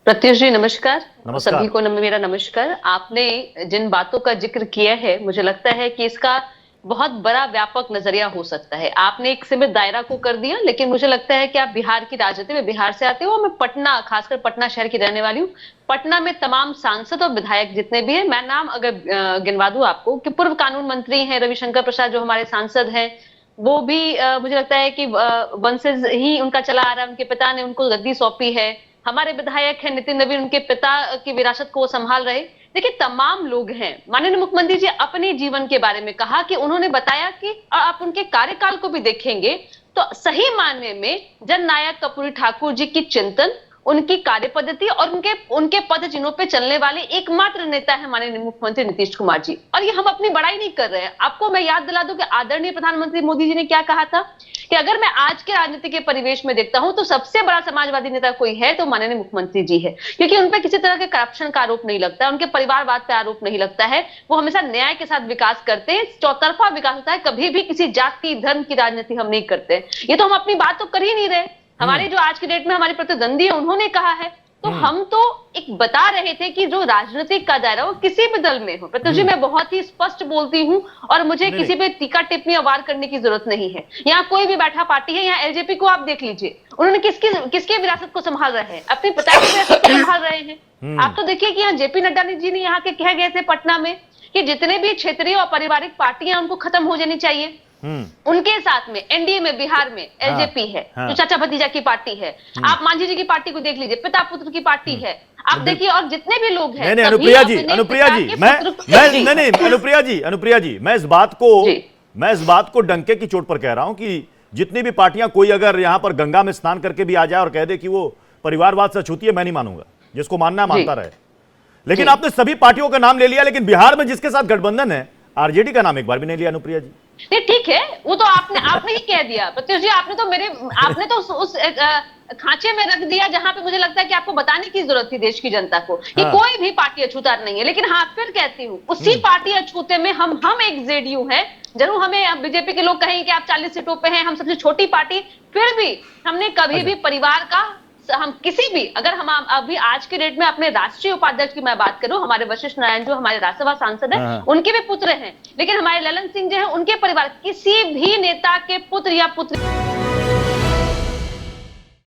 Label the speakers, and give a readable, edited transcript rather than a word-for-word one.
Speaker 1: प्रत्युष जी नमस्कार।
Speaker 2: नमस्कार।
Speaker 1: सभी को मेरा नमस्कार। आपने जिन बातों का जिक्र किया है मुझे लगता है कि इसका बहुत बड़ा व्यापक नजरिया हो सकता है। आपने एक सीमित दायरा को कर दिया, लेकिन मुझे लगता है कि आप बिहार की राजनीति में बिहार से आते हो। मैं पटना, खासकर पटना शहर की रहने वाली हूँ। पटना में तमाम सांसद और विधायक जितने भी हैं, मैं नाम अगर गिनवा दूं आपको कि पूर्व कानून मंत्री हैं रविशंकर प्रसाद जो हमारे सांसद हैं, वो भी मुझे लगता है कि वंशज ही उनका चला आ रहा है। उनके पिता ने उनको गद्दी सौंपी है। हमारे विधायक हैं नितिन नवीन, उनके पिता की विरासत को वो संभाल रहे। देखिए तमाम लोग हैं। माननीय मुख्यमंत्री जी अपने जीवन के बारे में कहा कि उन्होंने बताया कि आप उनके कार्यकाल को भी देखेंगे तो सही मायने में जननायक कर्पूरी ठाकुर जी की चिंतन, उनकी कार्यपद्धति और उनके उनके पद चिन्हों पे चलने वाले एकमात्र नेता है माननीय मुख्यमंत्री नीतीश कुमार जी। और ये हम अपनी बड़ाई नहीं कर रहे हैं। आपको मैं याद दिला दूं कि आदरणीय प्रधानमंत्री मोदी जी ने क्या कहा था कि अगर मैं आज के राजनीति के परिवेश में देखता हूं तो सबसे बड़ा समाजवादी नेता कोई है तो माननीय मुख्यमंत्री जी है, क्योंकि उन पर किसी तरह के करप्शन का आरोप नहीं लगता है, उनके परिवारवाद पे आरोप नहीं लगता है। वो हमेशा न्याय के साथ विकास करते हैं, चौतरफा विकास होता है। कभी भी किसी जाति धर्म की राजनीति हम नहीं करते। ये तो हम अपनी बात तो कर ही नहीं रहे। हमारे जो आज की डेट में हमारे प्रतिद्वंदी है उन्होंने कहा है, तो हम तो एक बता रहे थे कि जो राजनीतिक का दायरा वो किसी भी दल में हो। प्रत्युष जी मैं बहुत ही स्पष्ट बोलती हूँ और मुझे किसी पे टीका टिप्पणी वार करने की जरूरत नहीं है। यहाँ कोई भी बैठा पार्टी है, यहाँ एलजेपी को आप देख लीजिए, उन्होंने किसके विरासत को संभाल रहे हैं, अपनी पिता की विरासत को संभाल रहे हैं। आप तो देखिए कि यहाँ जेपी नड्डा जी ने यहाँ के कह गए थे पटना में कि जितने भी क्षेत्रीय और पारिवारिक पार्टियां उनको खत्म हो जानी चाहिए। उनके साथ में एनडीए में बिहार में एलजेपी है, जो चाचा भतीजा की पार्टी है। आप मांझी जी की पार्टी को देख लीजिए, पिता पुत्र की पार्टी है। आप देखिए और जितने भी लोग हैं।
Speaker 2: नहीं अनुप्रिया जी, अनुप्रिया जी मैं इस बात को डंके की चोट पर कह रहा हूं कि जितनी भी पार्टियां, कोई अगर यहां पर गंगा में स्नान करके भी आ जाए और कह दे कि वो परिवारवाद से छूती है, मैं नहीं मानूंगा। जिसको मानना है मानता रहे। लेकिन आपने सभी पार्टियों का नाम ले लिया, लेकिन बिहार में जिसके साथ गठबंधन है आरजेडी का नाम एक बार भी नहीं लिया अनुप्रिया जी।
Speaker 1: नहीं ठीक है, वो तो आपने ही कह दिया प्रत्युष जी। आपने तो उस खांचे में रख दिया जहां पे मुझे लगता है कि आपको बताने की जरूरत थी देश की जनता को कि कोई भी पार्टी अछूता नहीं है। लेकिन हाँ फिर कहती हूँ, उसी पार्टी अछूते में हम एक जेडीयू है। जरूर हमें बीजेपी के लोग कहेंगे कि आप 40 सीटों पे हैं, हम सबसे छोटी पार्टी, फिर भी हमने कभी भी परिवार का, हम किसी भी, अगर हम अभी आज के डेट में अपने राष्ट्रीय उपाध्यक्ष की मैं बात करूं, हमारे वशिष्ठ नारायण जो हमारे राज्यसभा सांसद हैं, उनके भी पुत्र हैं। लेकिन हमारे ललन सिंह जो हैं, उनके परिवार किसी भी नेता के पुत्र या पुत्री